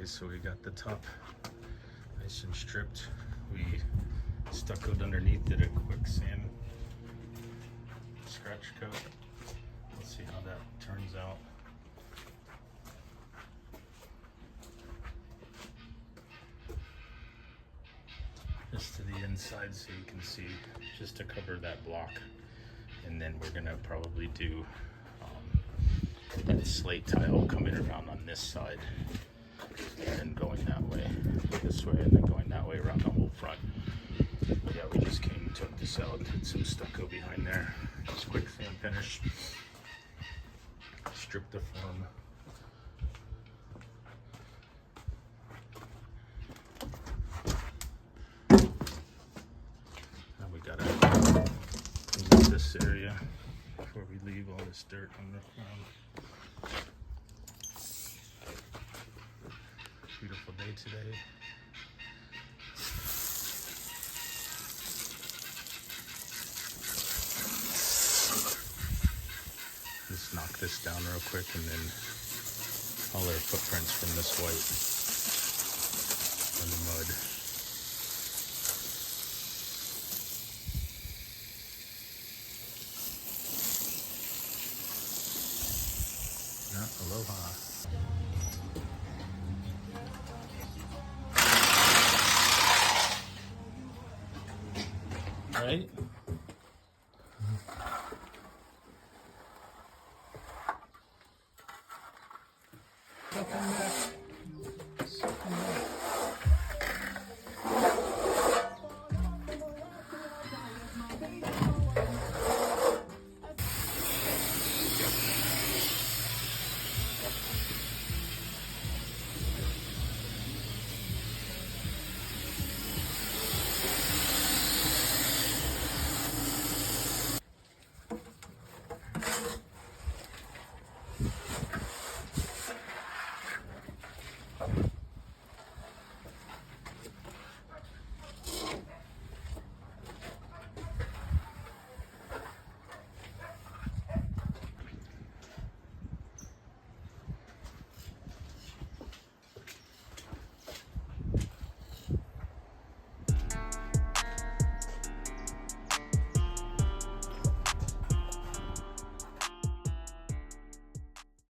Okay, so we got the top nice and stripped. We stuccoed underneath, did a quick sand scratch coat. Let's see how that turns out. Just to the inside so you can see, just to cover that block. And then we're gonna probably do that slate tile coming around on this side and then going that way, this way, and then going that way around the whole front. But yeah, we just came and took this out, did some stucco behind there, just quick sand finish, strip the form. Now we gotta clean up this area before we leave all this dirt on the ground. Beautiful day today. Just knock this down real quick and then all our footprints from this white on the mud. Yeah, aloha. Right?